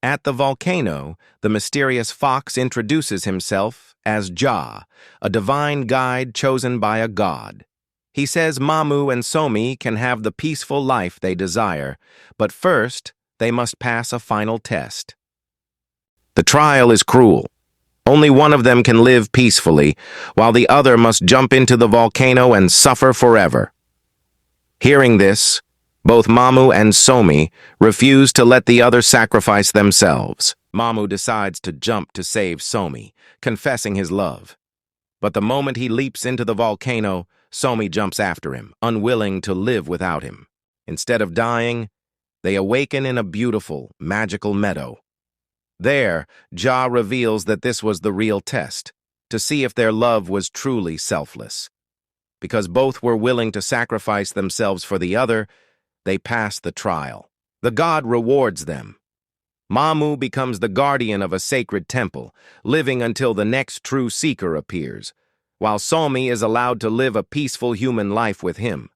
At the volcano, the mysterious fox introduces himself as Ja, a divine guide chosen by a god. He says Mamu and Somi can have the peaceful life they desire, but first, they must pass a final test. The trial is cruel. Only one of them can live peacefully, while the other must jump into the volcano and suffer forever. Hearing this, both Mamu and Somi refuse to let the other sacrifice themselves. Mamu decides to jump to save Somi, confessing his love. But the moment he leaps into the volcano, Somi jumps after him, unwilling to live without him. Instead of dying, they awaken in a beautiful, magical meadow. There, Ja reveals that this was the real test, to see if their love was truly selfless. Because both were willing to sacrifice themselves for the other, they pass the trial. The god rewards them. Mamu becomes the guardian of a sacred temple, living until the next true seeker appears, while Somi is allowed to live a peaceful human life with him.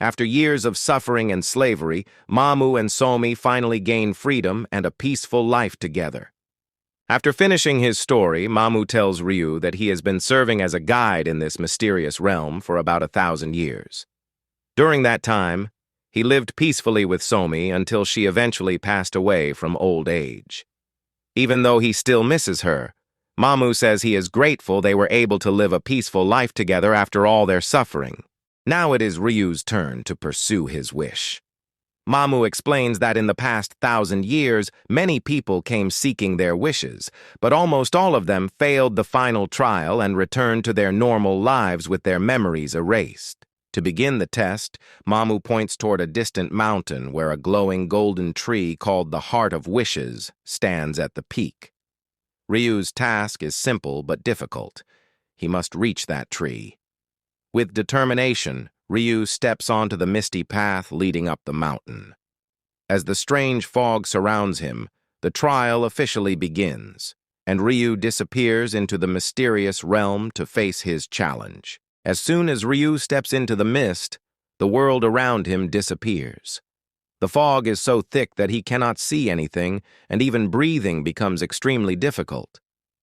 After years of suffering and slavery, Mamu and Somi finally gain freedom and a peaceful life together. After finishing his story, Mamu tells Ryu that he has been serving as a guide in this mysterious realm for about 1,000 years. During that time, he lived peacefully with Somi until she eventually passed away from old age. Even though he still misses her, Mamu says he is grateful they were able to live a peaceful life together after all their suffering. Now it is Ryu's turn to pursue his wish. Mamu explains that in the past 1,000 years, many people came seeking their wishes, but almost all of them failed the final trial and returned to their normal lives with their memories erased. To begin the test, Mamu points toward a distant mountain where a glowing golden tree called the Heart of Wishes stands at the peak. Ryu's task is simple but difficult. He must reach that tree. With determination, Ryu steps onto the misty path leading up the mountain. As the strange fog surrounds him, the trial officially begins, and Ryu disappears into the mysterious realm to face his challenge. As soon as Ryu steps into the mist, the world around him disappears. The fog is so thick that he cannot see anything, and even breathing becomes extremely difficult.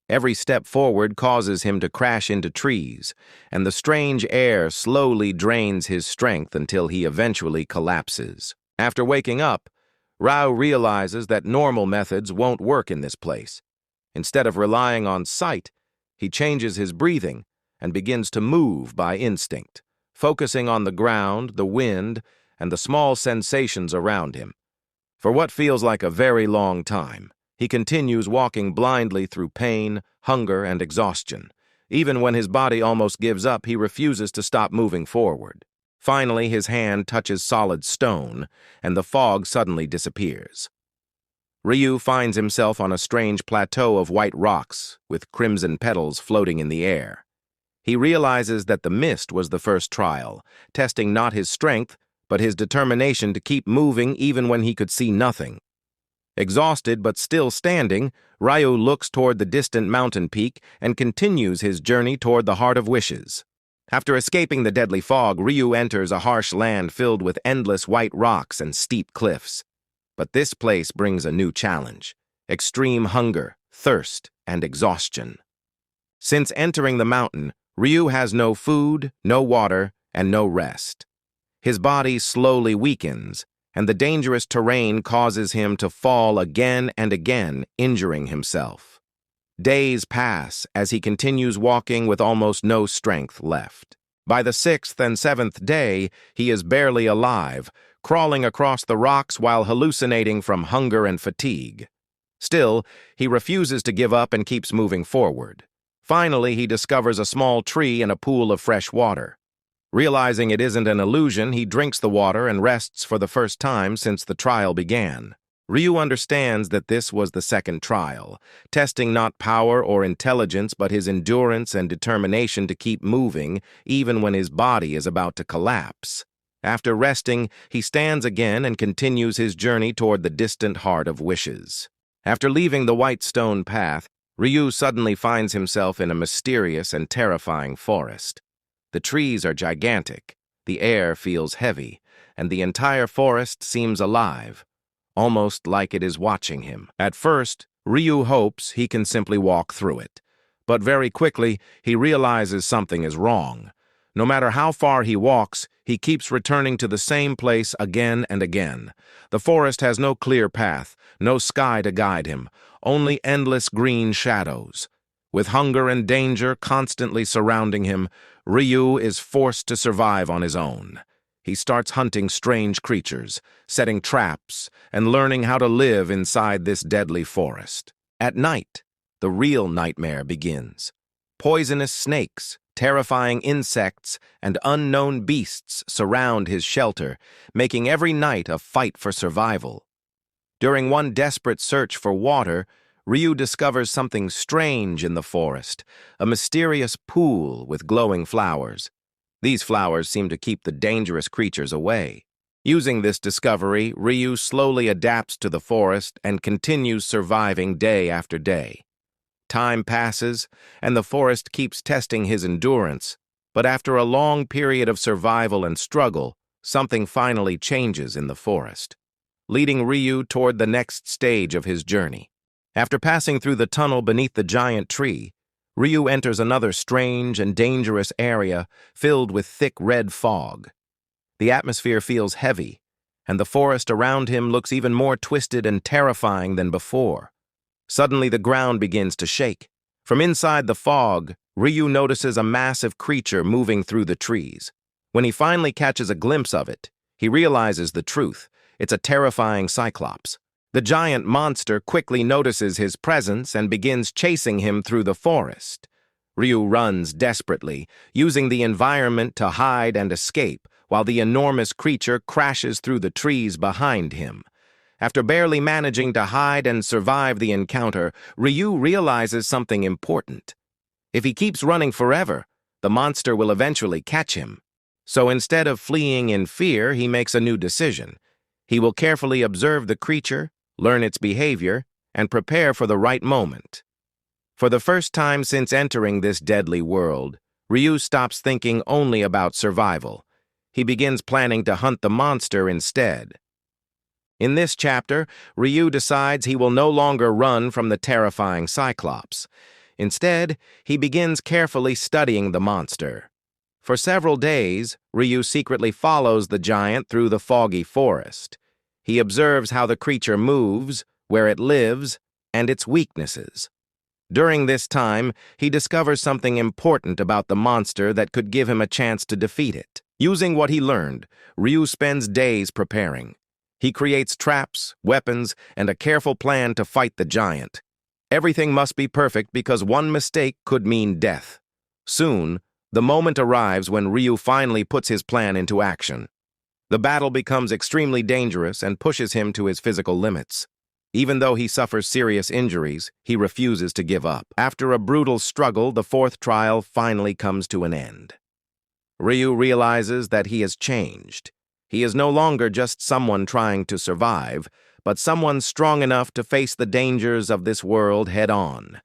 Every step forward causes him to crash into trees, and the strange air slowly drains his strength until he eventually collapses. After waking up, Ryu realizes that normal methods won't work in this place. Instead of relying on sight, he changes his breathing and begins to move by instinct, focusing on the ground, the wind, and the small sensations around him. For what feels like a very long time, he continues walking blindly through pain, hunger, and exhaustion. Even when his body almost gives up, he refuses to stop moving forward. Finally, his hand touches solid stone, and the fog suddenly disappears. Ryu finds himself on a strange plateau of white rocks, with crimson petals floating in the air. He realizes that the mist was the first trial, testing not his strength, but his determination to keep moving even when he could see nothing. Exhausted but still standing, Ryu looks toward the distant mountain peak and continues his journey toward the Heart of Wishes. After escaping the deadly fog, Ryu enters a harsh land filled with endless white rocks and steep cliffs. But this place brings a new challenge: extreme hunger, thirst, and exhaustion. Since entering the mountain, Ryu has no food, no water, and no rest. His body slowly weakens, and the dangerous terrain causes him to fall again and again, injuring himself. Days pass as he continues walking with almost no strength left. By the 6th and 7th day, he is barely alive, crawling across the rocks while hallucinating from hunger and fatigue. Still, he refuses to give up and keeps moving forward. Finally, he discovers a small tree and a pool of fresh water. Realizing it isn't an illusion, he drinks the water and rests for the first time since the trial began. Ryu understands that this was the second trial, testing not power or intelligence but his endurance and determination to keep moving even when his body is about to collapse. After resting, he stands again and continues his journey toward the distant Heart of Wishes. After leaving the white stone path, Ryu suddenly finds himself in a mysterious and terrifying forest. The trees are gigantic, the air feels heavy, and the entire forest seems alive. almost like it is watching him. At first, Ryu hopes he can simply walk through it. But very quickly, he realizes something is wrong. No matter how far he walks, he keeps returning to the same place again and again. The forest has no clear path, no sky to guide him, only endless green shadows. With hunger and danger constantly surrounding him, Ryu is forced to survive on his own. He starts hunting strange creatures, setting traps, and learning how to live inside this deadly forest. At night, the real nightmare begins. Poisonous snakes, terrifying insects, and unknown beasts surround his shelter, making every night a fight for survival. During one desperate search for water, Ryu discovers something strange in the forest, a mysterious pool with glowing flowers. These flowers seem to keep the dangerous creatures away. Using this discovery, Ryu slowly adapts to the forest and continues surviving day after day. Time passes, and the forest keeps testing his endurance, but after a long period of survival and struggle, something finally changes in the forest, leading Ryu toward the next stage of his journey. After passing through the tunnel beneath the giant tree, Ryu enters another strange and dangerous area filled with thick red fog. The atmosphere feels heavy, and the forest around him looks even more twisted and terrifying than before. Suddenly, the ground begins to shake. From inside the fog, Ryu notices a massive creature moving through the trees. When he finally catches a glimpse of it, he realizes the truth. It's a terrifying Cyclops. The giant monster quickly notices his presence and begins chasing him through the forest. Ryu runs desperately, using the environment to hide and escape, while the enormous creature crashes through the trees behind him. After barely managing to hide and survive the encounter, Ryu realizes something important. If he keeps running forever, the monster will eventually catch him. So instead of fleeing in fear, he makes a new decision. He will carefully observe the creature, learn its behavior, and prepare for the right moment. For the first time since entering this deadly world, Ryu stops thinking only about survival. He begins planning to hunt the monster instead. In this chapter, Ryu decides he will no longer run from the terrifying Cyclops. Instead, he begins carefully studying the monster. For several days, Ryu secretly follows the giant through the foggy forest. He observes how the creature moves, where it lives, and its weaknesses. During this time, he discovers something important about the monster that could give him a chance to defeat it. Using what he learned, Ryu spends days preparing. He creates traps, weapons, and a careful plan to fight the giant. Everything must be perfect because one mistake could mean death. Soon, the moment arrives when Ryu finally puts his plan into action. The battle becomes extremely dangerous and pushes him to his physical limits. Even though he suffers serious injuries, he refuses to give up. After a brutal struggle, the fourth trial finally comes to an end. Ryu realizes that he has changed. He is no longer just someone trying to survive, but someone strong enough to face the dangers of this world head-on.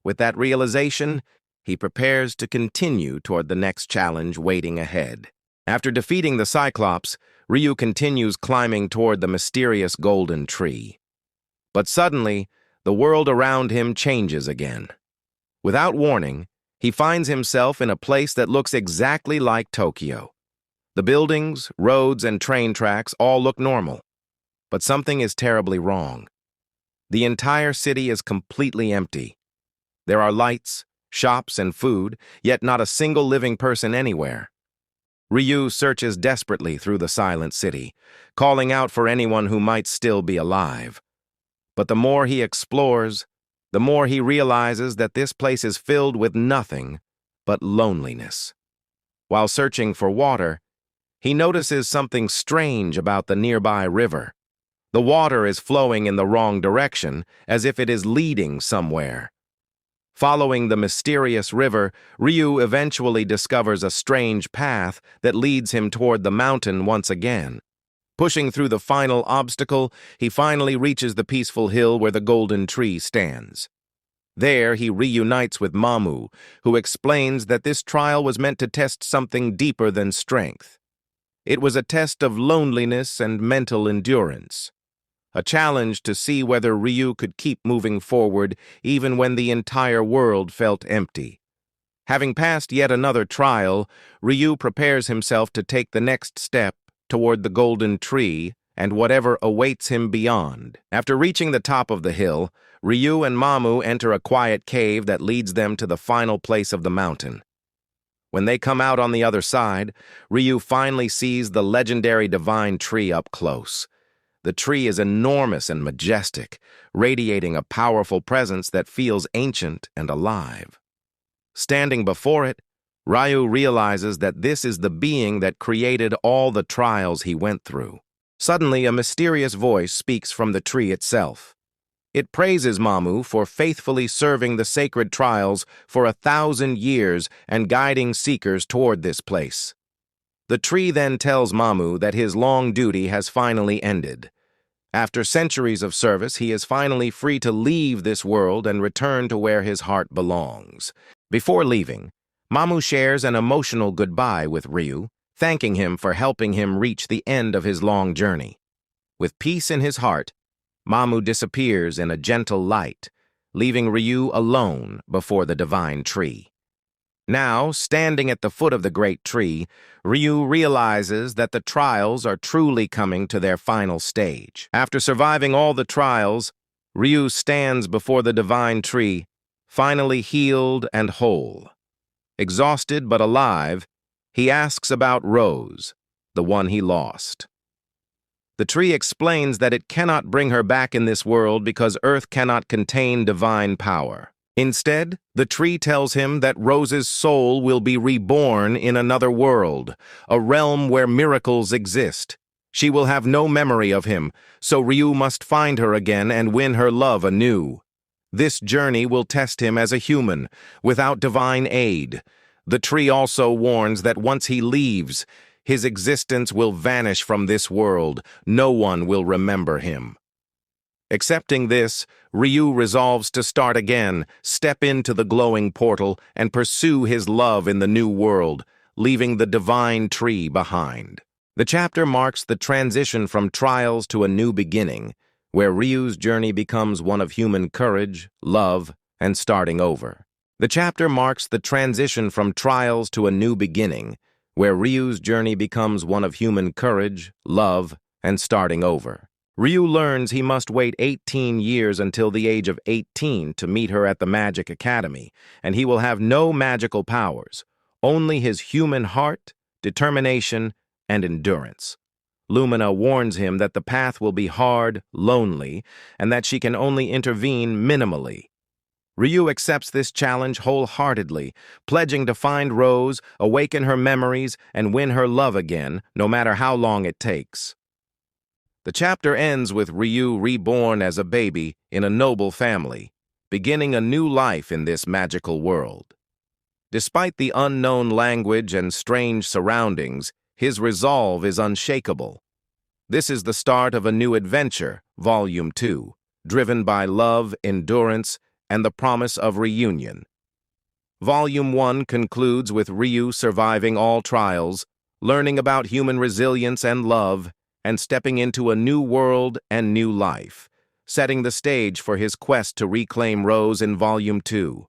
With that realization, he prepares to continue toward the next challenge waiting ahead. After defeating the Cyclops, Ryu continues climbing toward the mysterious golden tree. But suddenly, the world around him changes again. Without warning, he finds himself in a place that looks exactly like Tokyo. The buildings, roads, and train tracks all look normal. But something is terribly wrong. The entire city is completely empty. There are lights, shops, and food, yet not a single living person anywhere. Ryu searches desperately through the silent city, calling out for anyone who might still be alive. But the more he explores, the more he realizes that this place is filled with nothing but loneliness. While searching for water, he notices something strange about the nearby river. The water is flowing in the wrong direction, as if it is leading somewhere. Following the mysterious river, Ryu eventually discovers a strange path that leads him toward the mountain once again. Pushing through the final obstacle, he finally reaches the peaceful hill where the golden tree stands. There, he reunites with Mamu, who explains that this trial was meant to test something deeper than strength. It was a test of loneliness and mental endurance. a challenge to see whether Ryu could keep moving forward even when the entire world felt empty. Having passed yet another trial, Ryu prepares himself to take the next step toward the golden tree and whatever awaits him beyond. After reaching the top of the hill, Ryu and Mamu enter a quiet cave that leads them to the final place of the mountain. When they come out on the other side, Ryu finally sees the legendary divine tree up close. The tree is enormous and majestic, radiating a powerful presence that feels ancient and alive. Standing before it, Ryu realizes that this is the being that created all the trials he went through. Suddenly, a mysterious voice speaks from the tree itself. It praises Mamu for faithfully serving the sacred trials for 1,000 years and guiding seekers toward this place. The tree then tells Mamu that his long duty has finally ended. After centuries of service, he is finally free to leave this world and return to where his heart belongs. Before leaving, Mamu shares an emotional goodbye with Ryu, thanking him for helping him reach the end of his long journey. With peace in his heart, Mamu disappears in a gentle light, leaving Ryu alone before the divine tree. Now, standing at the foot of the great tree, Ryu realizes that the trials are truly coming to their final stage. After surviving all the trials, Ryu stands before the divine tree, finally healed and whole. Exhausted but alive, he asks about Rose, the one he lost. The tree explains that it cannot bring her back in this world because Earth cannot contain divine power. Instead, the tree tells him that Rose's soul will be reborn in another world, a realm where miracles exist. She will have no memory of him, so Ryu must find her again and win her love anew. This journey will test him as a human, without divine aid. The tree also warns that once he leaves, his existence will vanish from this world. No one will remember him. Accepting this, Ryu resolves to start again, step into the glowing portal, and pursue his love in the new world, leaving the divine tree behind. The chapter marks the transition from trials to a new beginning, where Ryu's journey becomes one of human courage, love, and starting over. The chapter marks the transition from trials to a new beginning, where Ryu's journey becomes one of human courage, love, and starting over. Ryu learns he must wait 18 years until the age of 18 to meet her at the Magic Academy, and he will have no magical powers, only his human heart, determination, and endurance. Lumina warns him that the path will be hard, lonely, and that she can only intervene minimally. Ryu accepts this challenge wholeheartedly, pledging to find Rose, awaken her memories, and win her love again, no matter how long it takes. The chapter ends with Ryu reborn as a baby in a noble family, beginning a new life in this magical world. Despite the unknown language and strange surroundings, his resolve is unshakable. This is the start of a new adventure, Volume 2, driven by love, endurance, and the promise of reunion. Volume 1 concludes with Ryu surviving all trials, learning about human resilience and love, and stepping into a new world and new life, setting the stage for his quest to reclaim Rose in Volume 2.